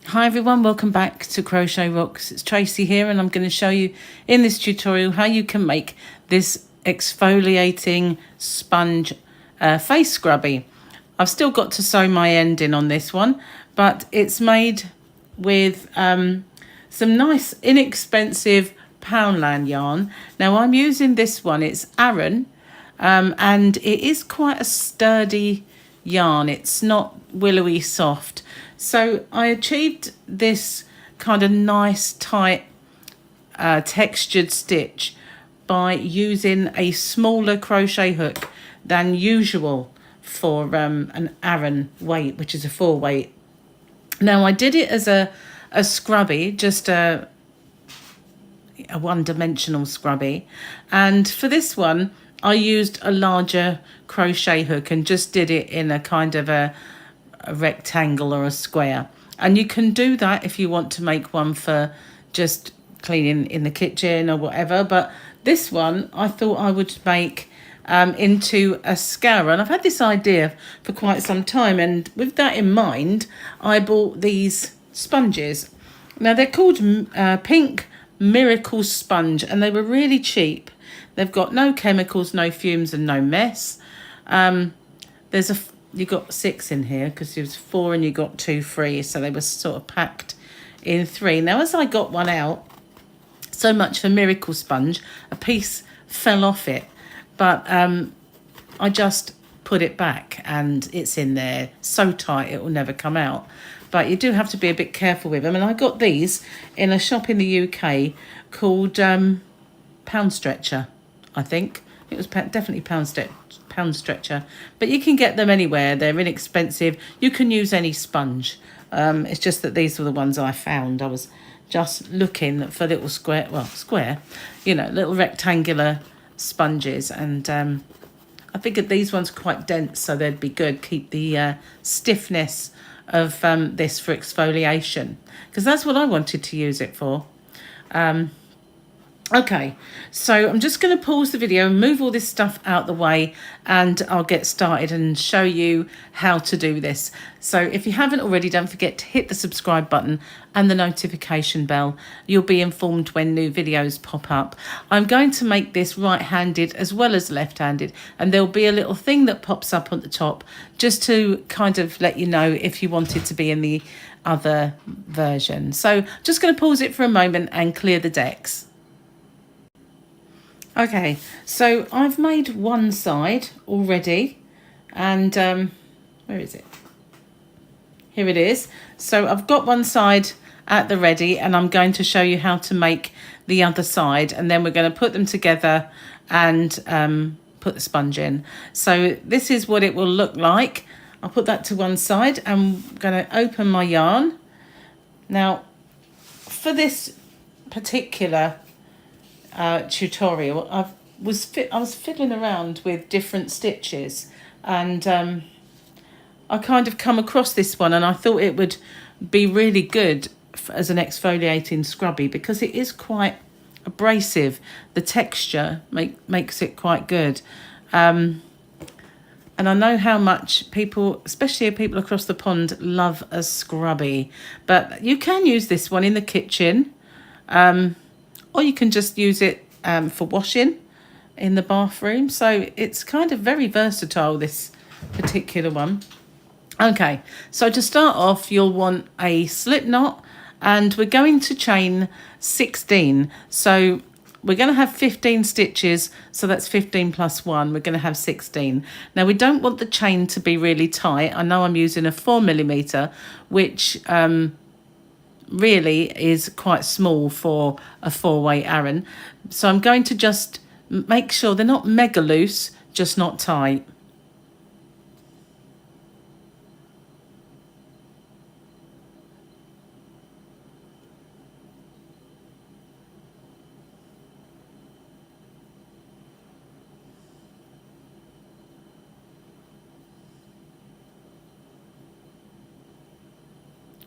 Hi everyone, welcome back to Crochet Rocks. It's Tracy here, and I'm going to show you in this tutorial how you can make this exfoliating sponge face scrubby. I've still got to sew my ending on this one, but it's made with some nice inexpensive Poundland yarn. Now I'm using this one, it's Aran, and it is quite a sturdy yarn. It's not willowy soft. So I achieved this kind of nice tight textured stitch by using a smaller crochet hook than usual for an Aran weight, which is a 4 weight. Now I did it as a scrubby, just a one-dimensional scrubby, and for this one I used a larger crochet hook and just did it in a kind of a rectangle or a square. And you can do that if you want to make one for just cleaning in the kitchen or whatever, but this one I thought I would make into a scourer, and I've had this idea for quite some time, and with that in mind I bought these sponges. Now they're called Pink Miracle Sponge, and they were really cheap. They've got no chemicals, no fumes, and no mess. You got 6 in here because there was 4 and you got 2 free, so they were sort of packed in 3. Now as I got one out, so much for Miracle Sponge, a piece fell off it, but I just put it back and it's in there so tight it will never come out. But you do have to be a bit careful with them, and I got these in a shop in the UK called Pound Stretcher, I think. It was definitely Pound Stretcher, but you can get them anywhere. They're inexpensive. You can use any sponge. It's just that these were the ones I found. I was just looking for little square, little rectangular sponges, and I figured these ones are quite dense, so they'd be good. Keep the stiffness of this for exfoliation, because that's what I wanted to use it for. Okay, so I'm just going to pause the video and move all this stuff out the way, and I'll get started and show you how to do this. So if you haven't already, don't forget to hit the subscribe button and the notification bell. You'll be informed when new videos pop up. I'm going to make this right-handed as well as left-handed, and there'll be a little thing that pops up on the top just to kind of let you know if you wanted to be in the other version. So just going to pause it for a moment and clear the decks. Okay, so I've made one side already, and where is it? Here it is. So I've got one side at the ready, and I'm going to show you how to make the other side, and then we're going to put them together and put the sponge in. So this is what it will look like. I'll put that to one side. I'm going to open my yarn. Now, for this particular tutorial, I was fiddling around with different stitches, and I kind of come across this one, and I thought it would be really good as an exfoliating scrubby because it is quite abrasive. The texture makes it quite good, and I know how much people, especially people across the pond, love a scrubby. But you can use this one in the kitchen, or you can just use it for washing in the bathroom. So it's kind of very versatile, this particular one. Okay, so to start off, you'll want a slip knot, and we're going to chain 16. So we're going to have 15 stitches, so that's 15 plus 1. We're going to have 16. Now, we don't want the chain to be really tight. I know I'm using a 4mm, which really is quite small for a 4-weight Aran. So I'm going to just make sure they're not mega loose, just not tight.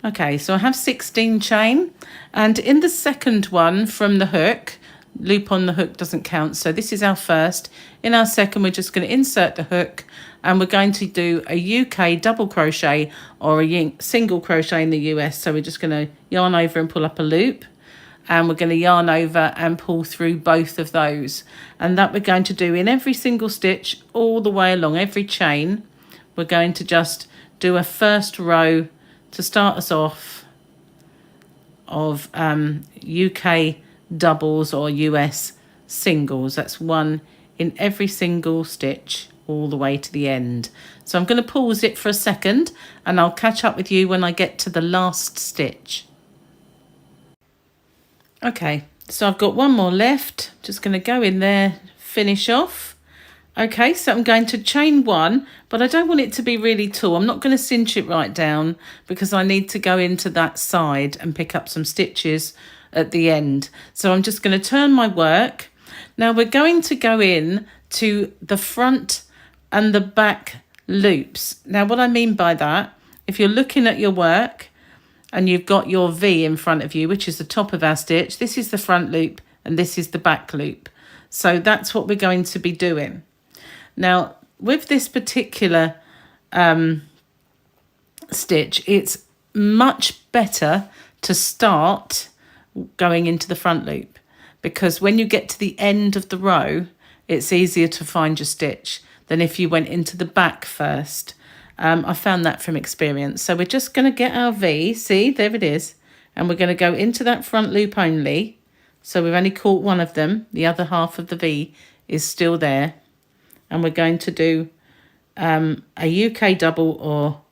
Okay, so I have 16 chain, and in the second one from the hook, loop on the hook doesn't count. So this is our first. In our second, we're just going to insert the hook, and we're going to do a UK double crochet or a single crochet in the US. So we're just going to yarn over and pull up a loop, and we're going to yarn over and pull through both of those. And that we're going to do in every single stitch all the way along every chain. We're going to just do a first row to start us off of UK doubles or US singles. That's one in every single stitch all the way to the end. So I'm going to pause it for a second, and I'll catch up with you when I get to the last stitch. Okay, so I've got one more left. Just going to go in there, finish off. Okay, so I'm going to chain one, but I don't want it to be really tall. I'm not going to cinch it right down because I need to go into that side and pick up some stitches at the end. So I'm just going to turn my work. Now we're going to go in to the front and the back loops. Now what I mean by that, if you're looking at your work and you've got your V in front of you, which is the top of our stitch, this is the front loop and this is the back loop. So that's what we're going to be doing. Now with this particular stitch, it's much better to start going into the front loop, because when you get to the end of the row, it's easier to find your stitch than if you went into the back first. I found that from experience. So we're just going to get our V, see, there it is, and we're going to go into that front loop only. So we've only caught one of them, the other half of the V is still there, and we're going to do a UK double or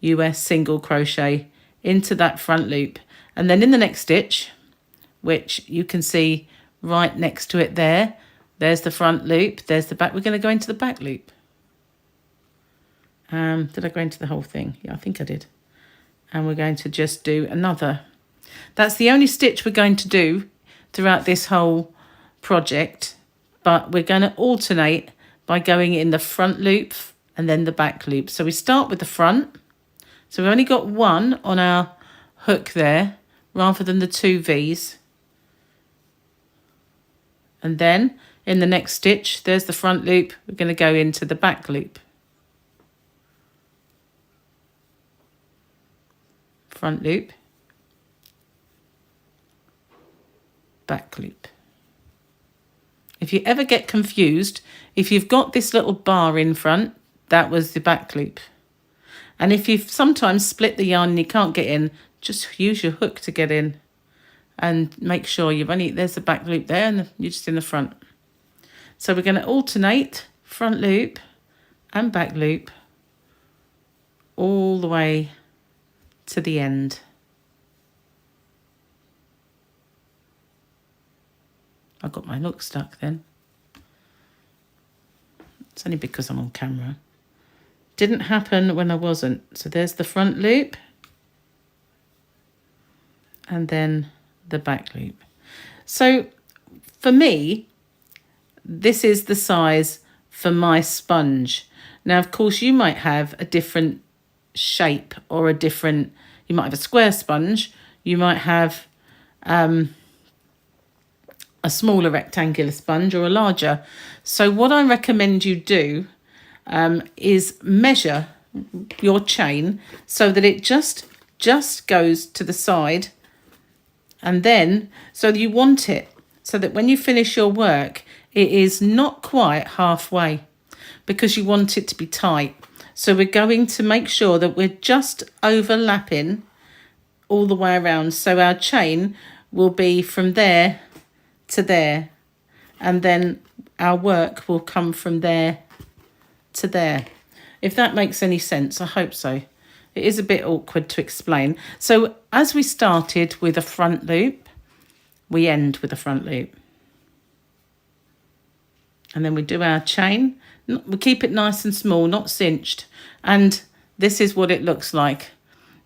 US single crochet into that front loop. And then in the next stitch, which you can see right next to it there, there's the front loop, there's the back. We're going to go into the back loop. Did I go into the whole thing? Yeah, I think I did. And we're going to just do another. That's the only stitch we're going to do throughout this whole project, but we're going to alternate by going in the front loop and then the back loop. So we start with the front. So we've only got one on our hook there rather than the two V's. And then in the next stitch, there's the front loop. We're going to go into the back loop. Front loop, back loop. If you ever get confused, if you've got this little bar in front, that was the back loop. And if you've sometimes split the yarn and you can't get in, just use your hook to get in. And make sure there's the back loop there and you're just in the front. So we're going to alternate front loop and back loop all the way to the end. I got my look stuck then. It's only because I'm on camera. Didn't happen when I wasn't. So there's the front loop and then the back loop. So for me, this is the size for my sponge. Now, of course, you might have a different shape or you might have a square sponge, you might have a smaller rectangular sponge or a larger. So what I recommend you do is measure your chain so that it just goes to the side, and then so you want it so that when you finish your work it is not quite halfway, because you want it to be tight. So we're going to make sure that we're just overlapping all the way around. So our chain will be from there to there, and then our work will come from there to there. If that makes any sense, I hope so. It is a bit awkward to explain. So as we started with a front loop, we end with a front loop. And then we do our chain. We keep it nice and small, not cinched. And this is what it looks like.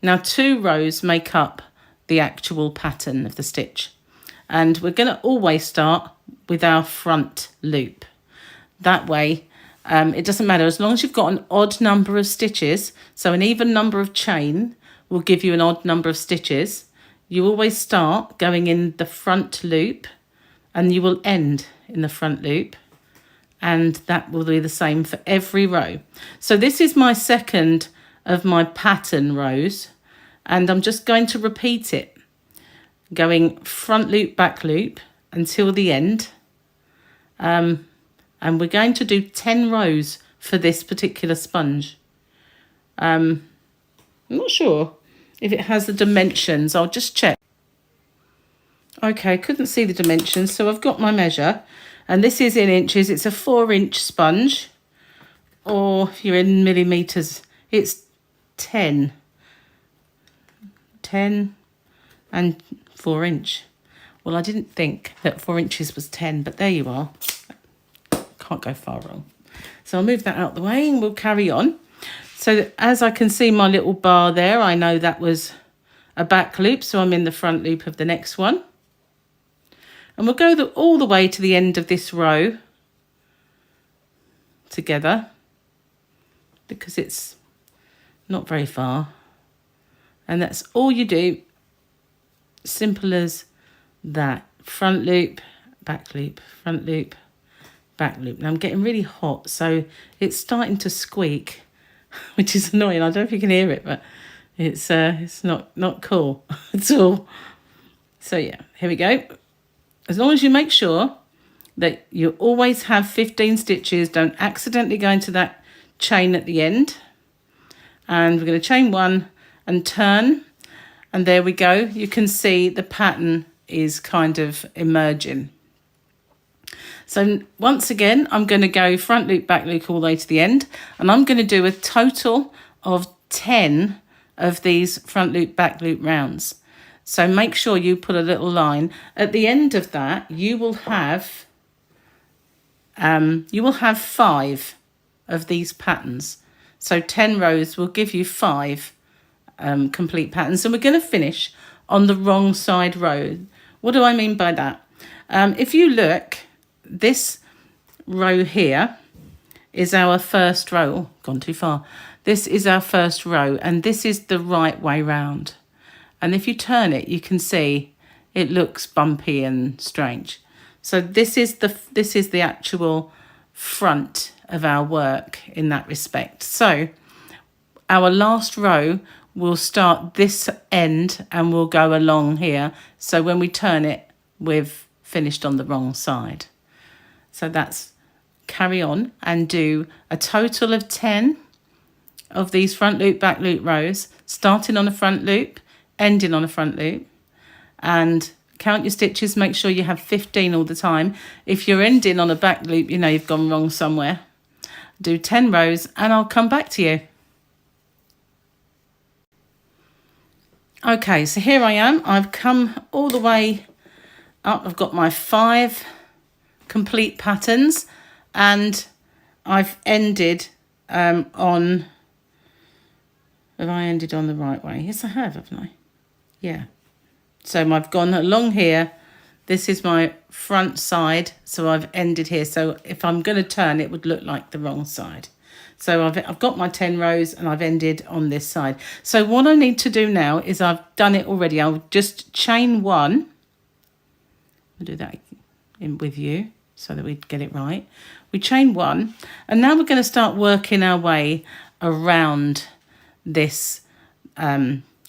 Now 2 rows make up the actual pattern of the stitch. And we're going to always start with our front loop. That way, it doesn't matter. As long as you've got an odd number of stitches, so an even number of chain will give you an odd number of stitches, you always start going in the front loop and you will end in the front loop, and that will be the same for every row. So this is my second of my pattern rows, and I'm just going to repeat it, going front loop, back loop until the end. And we're going to do 10 rows for this particular sponge. I'm not sure if it has the dimensions. I'll just check. Okay, couldn't see the dimensions, so I've got my measure, and this is in inches. It's a 4-inch sponge, or if you're in millimeters, it's 10 and 4-inch. Well, I didn't think that 4 inches was 10, but there you are. Can't go far wrong. So I'll move that out the way and we'll carry on. So as I can see my little bar there, I know that was a back loop, so I'm in the front loop of the next one. And we'll go all the way to the end of this row together, because it's not very far. And that's all you do. Simple as that. Front loop, back loop, front loop, back loop. Now I'm getting really hot, so it's starting to squeak, which is annoying. I don't know if you can hear it, but it's not cool at all. So yeah, here we go. As long as you make sure that you always have 15 stitches, don't accidentally go into that chain at the end. And we're going to chain 1 and turn, and there we go. You can see the pattern is kind of emerging. So once again, I'm going to go front loop, back loop all the way to the end, and I'm going to do a total of 10 of these front loop, back loop rounds. So make sure you put a little line. At the end of that, you will have 5 of these patterns. So 10 rows will give you 5 complete patterns. And we're going to finish on the wrong side row. What do I mean by that? If you look, this row here is our first row. Oh, gone too far. This is our first row, and this is the right way round. And if you turn it, you can see it looks bumpy and strange. So this is the actual front of our work in that respect. So our last row will start this end and we'll go along here. So when we turn it, we've finished on the wrong side. So that's carry on and do a total of 10 of these front loop, back loop rows, starting on a front loop, ending on a front loop, and count your stitches. Make sure you have 15 all the time. If you're ending on a back loop, you know you've gone wrong somewhere. Do 10 rows and I'll come back to you. Okay, so here I am. I've come all the way up. I've got my 5 complete patterns, and I've ended on... Have I ended on the right way? Yes, I have, haven't I? Yeah. So I've gone along here. This is my front side, so I've ended here. So if I'm going to turn, it would look like the wrong side. So I've got my 10 rows and I've ended on this side. So what I need to do now is I've done it already. I'll just chain 1. I'll do that with you so that we get it right. We chain 1, and now we're going to start working our way around this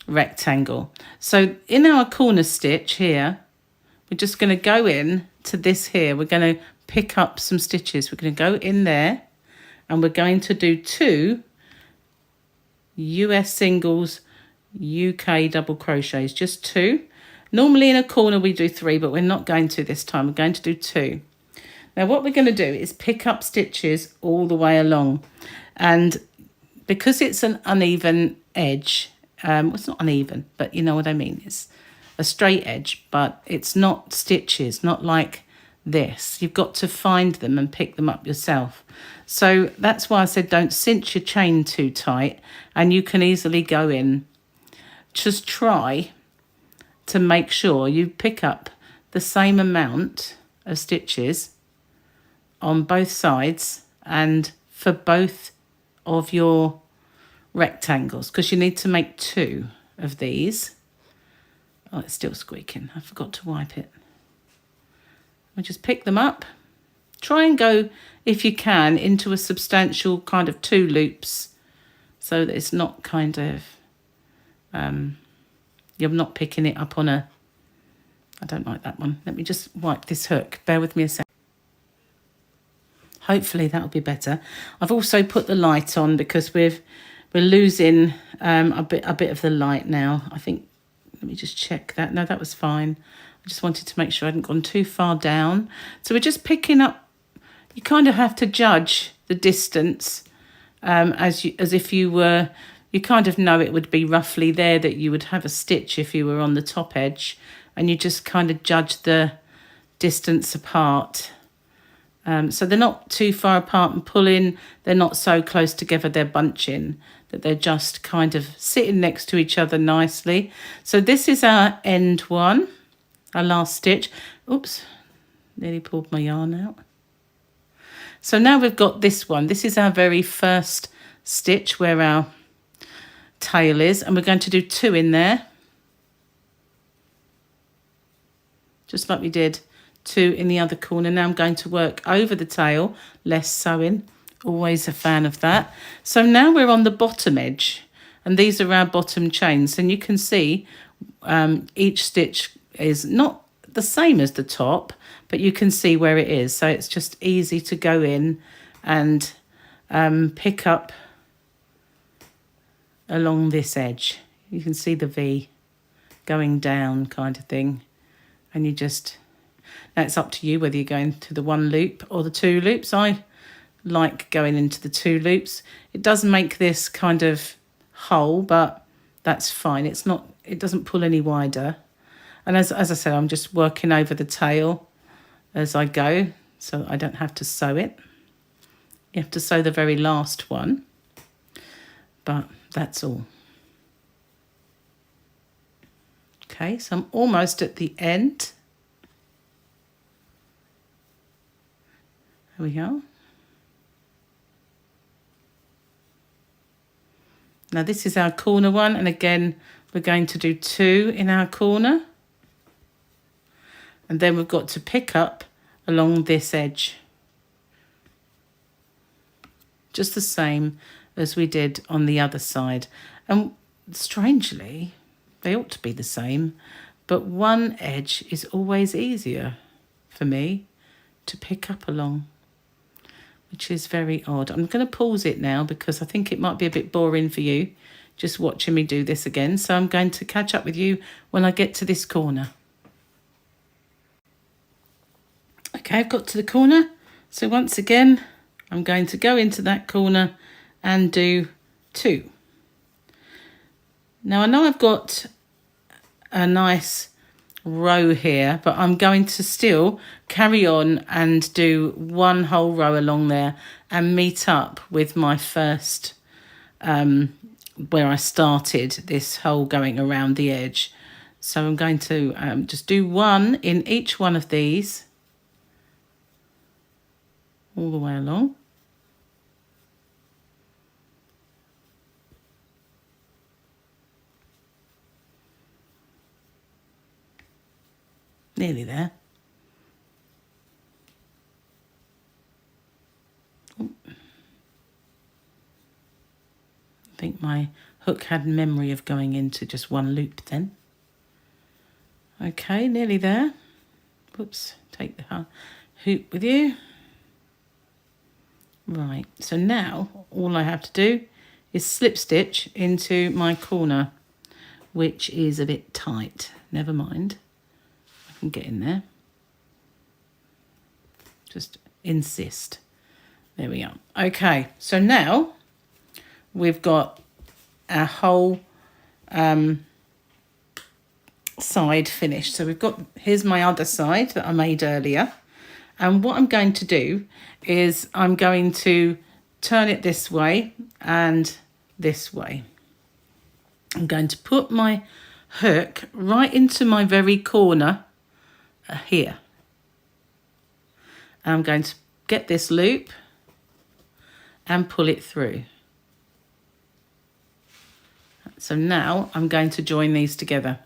rectangle. So in our corner stitch here, we're just going to go in to this here. We're going to pick up some stitches. We're going to go in there, and we're going to do 2 US singles, UK double crochets, just 2. Normally in a corner we do 3, but we're not going to this time. We're going to do 2. Now what we're going to do is pick up stitches all the way along, and because it's an uneven edge, well, it's not uneven, but you know what I mean, it's a straight edge, but it's not stitches, not like this. You've got to find them and pick them up yourself. So that's why I said don't cinch your chain too tight, and you can easily go in. Just try to make sure you pick up the same amount of stitches on both sides and for both of your rectangles, because you need to make 2 of these. Oh, it's still squeaking. I forgot to wipe it. We just pick them up. Try and go, if you can, into a substantial kind of 2 loops so that it's not kind of, you're not picking it up on a, I don't like that one. Let me just wipe this hook. Bear with me a second. Hopefully that'll be better. I've also put the light on because we're losing a bit of the light now. I think, let me just check that. No, that was fine. I just wanted to make sure I hadn't gone too far down. So we're just picking up. You kind of have to judge the distance as if you were, you kind of know it would be roughly there that you would have a stitch if you were on the top edge, and you just kind of judge the distance apart. So they're not too far apart and pulling, they're not so close together, they're bunching, that they're just kind of sitting next to each other nicely. So this is our end one, our last stitch. Oops, nearly pulled my yarn out. So now we've got this one. This is our very first stitch where our tail is, and we're going to do 2 in there. Just like we did 2 in the other corner. Now I'm going to work over the tail, less sewing. Always a fan of that. So now we're on the bottom edge, and these are our bottom chains. And you can see each stitch is not the same as the top, but you can see where it is. So it's just easy to go in and pick up along this edge. You can see the V going down kind of thing. And you just, now it's up to you whether you're going to the 1 loop or the 2 loops. I like going into the 2 loops. It does make this kind of hole, but that's fine. It's not, it doesn't pull any wider. And as I said, I'm just working over the tail as I go, so I don't have to sew it. You have to sew the very last one, but that's all. Okay, so I'm almost at the end. There we go. Now this is our corner one, and again, we're going to do 2 in our corner. And then we've got to pick up along this edge. Just the same as we did on the other side. And strangely, they ought to be the same, but one edge is always easier for me to pick up along, which is very odd. I'm going to pause it now because I think it might be a bit boring for you just watching me do this again. So I'm going to catch up with you when I get to this corner. Okay, I've got to the corner. So once again, I'm going to go into that corner and do 2. Now I know I've got a nice row here, but I'm going to still carry on and do 1 whole row along there and meet up with my first, where I started this hole going around the edge. So I'm going to just do 1 in each one of these, all the way along. Nearly there. I think my hook had memory of going into just 1 loop then. Okay, nearly there. Whoops, take the hoop with you. Right, so now all I have to do is slip stitch into my corner, which is a bit tight. Never mind. I can get in there. Just insist. There we are. Okay, so now we've got our whole side finished. So we've got, here's my other side that I made earlier. And what I'm going to do is I'm going to turn it this way and this way. I'm going to put my hook right into my very corner here. And I'm going to get this loop and pull it through. So now I'm going to join these together.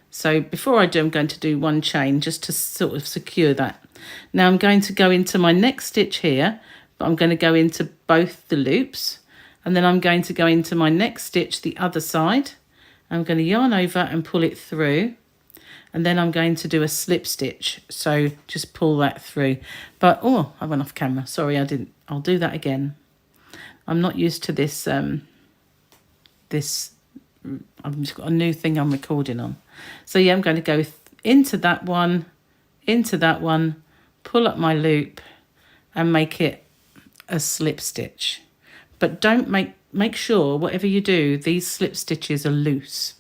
So before I do, I'm going to do one chain just to sort of secure that. Now I'm going to go into my next stitch here, but I'm going to go into both the loops, and then I'm going to go into my next stitch the other side. I'm going to yarn over and pull it through, and then I'm going to do a slip stitch. So just pull that through. But oh, I went off camera. Sorry, I didn't. I'll do that again. I'm not used to this. I've just got a new thing I'm recording on. So yeah, I'm going to go into that one, pull up my loop, and make it a slip stitch. But don't make sure whatever you do, these slip stitches are loose.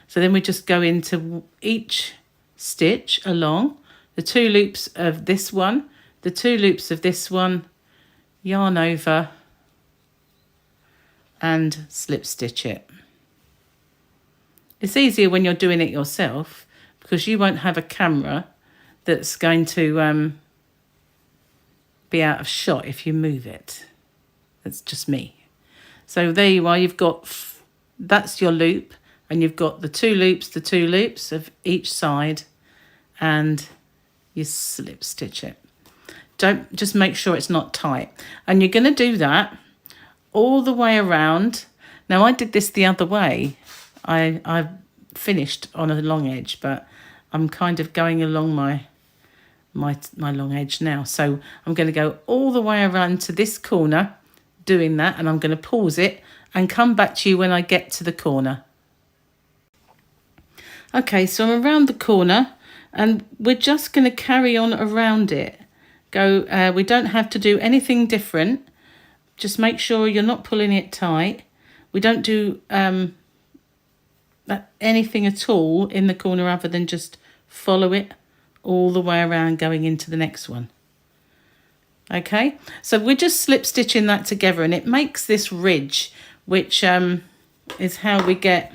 So then we just go into each stitch along the 2 loops of this one, the 2 loops of this one, yarn over and slip stitch it. It's easier when you're doing it yourself because you won't have a camera that's going to be out of shot if you move it. That's just me. So there you are, you've got, that's your loop, and you've got the 2 loops of each side, and you slip stitch it. Don't, just make sure it's not tight. And you're going to do that all the way around. Now I did this the other way. I finished on a long edge, but I'm kind of going along my long edge now. So I'm going to go all the way around to this corner doing that, and I'm going to pause it and come back to you when I get to the corner. Okay, so I'm around the corner, and we're just going to carry on around it. We don't have to do anything different. Just make sure you're not pulling it tight. We don't do anything at all in the corner other than just follow it all the way around going into the next one. Okay, so we're just slip stitching that together, and it makes this ridge, which is how we get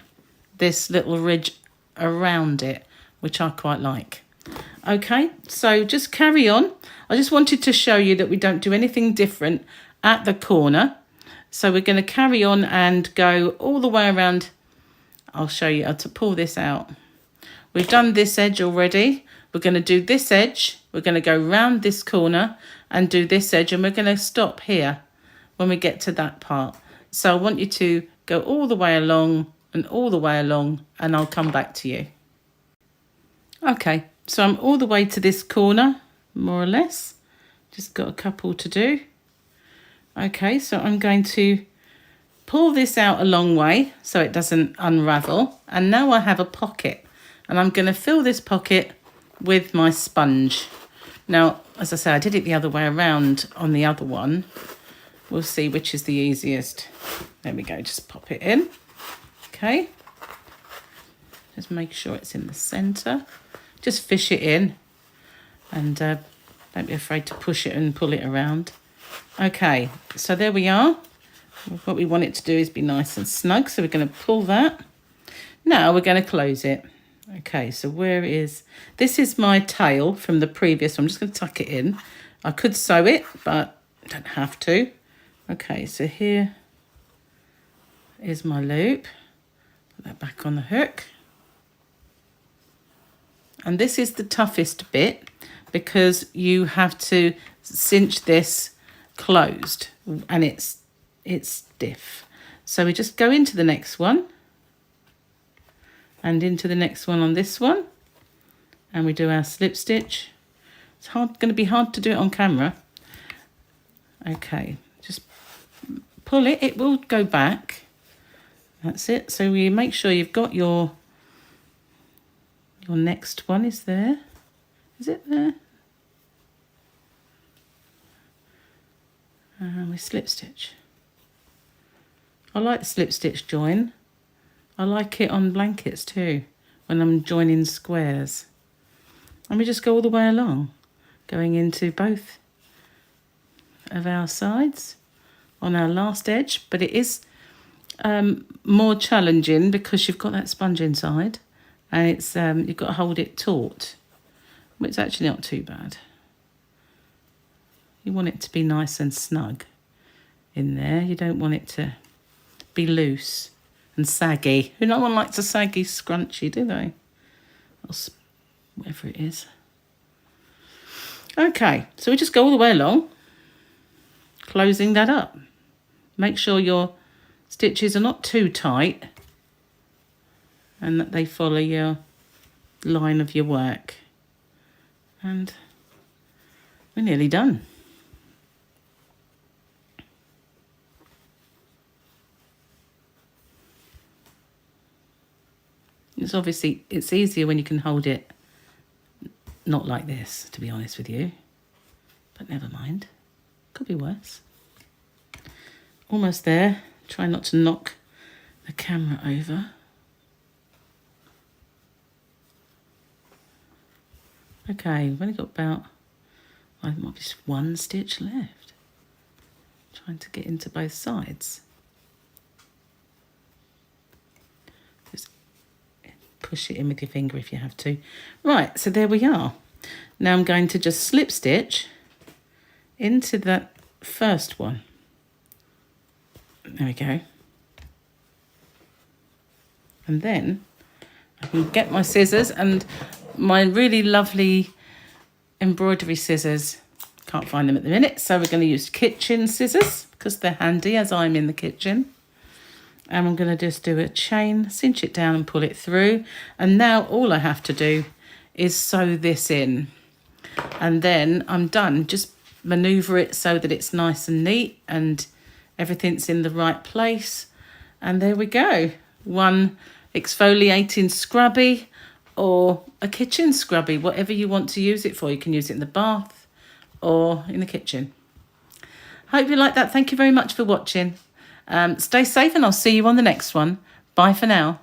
this little ridge around it, which I quite like. Okay, so just carry on. I just wanted to show you that we don't do anything different at the corner. So we're going to carry on and go all the way around. I'll show you how to pull this out. We've done this edge already. We're going to do this edge. We're going to go round this corner and do this edge, and we're going to stop here when we get to that part. So I want you to go all the way along and all the way along, and I'll come back to you. Okay, so I'm all the way to this corner, more or less. Just got a couple to do. Okay, so I'm going to pull this out a long way so it doesn't unravel. And now I have a pocket, and I'm going to fill this pocket with my sponge. Now, as I say, I did it the other way around on the other one. We'll see which is the easiest. There we go, just pop it in. Okay. Just make sure it's in the centre. Just fish it in, and don't be afraid to push it and pull it around. Okay, so there we are. What we want it to do is be nice and snug, so we're going to pull that. Now we're going to close it. Okay, so this is my tail from the previous one. I'm just going to tuck it in. I could sew it, but I don't have to. Okay, so here is my loop. Put that back on the hook. And this is the toughest bit because you have to cinch this closed, and it's stiff. So we just go into the next one and into the next one on this one, and we do our slip stitch. It's going to be hard to do it on camera. Okay, just pull it, it will go back. That's it. So we make sure you've got your next one is there. Is it there? And we slip stitch. I like the slip stitch join. I like it on blankets too, when I'm joining squares. And we just go all the way along, going into both of our sides on our last edge. But it is more challenging because you've got that sponge inside, and it's you've got to hold it taut. But it's actually not too bad. You want it to be nice and snug in there. You don't want it to be loose and saggy. No one likes a saggy scrunchie, do they? whatever it is. Okay, so we just go all the way along, closing that up. Make sure your stitches are not too tight and that they follow your line of your work. And we're nearly done. It's easier when you can hold it not like this, to be honest with you. But never mind. Could be worse. Almost there. Try not to knock the camera over. Okay, we've only got about, I might be just one stitch left. Trying to get into both sides. Just push it in with your finger if you have to. Right, so there we are. Now I'm going to just slip stitch into that first one. There we go. And then I can get my scissors and my really lovely embroidery scissors. Can't find them at the minute, so we're going to use kitchen scissors because they're handy as I'm in the kitchen. And I'm going to just do a chain, cinch it down and pull it through. And now all I have to do is sew this in. And then I'm done. Just manoeuvre it so that it's nice and neat and everything's in the right place. And there we go. One exfoliating scrubby or a kitchen scrubby, whatever you want to use it for. You can use it in the bath or in the kitchen. Hope you like that. Thank you very much for watching. Stay safe and I'll see you on the next one. Bye for now.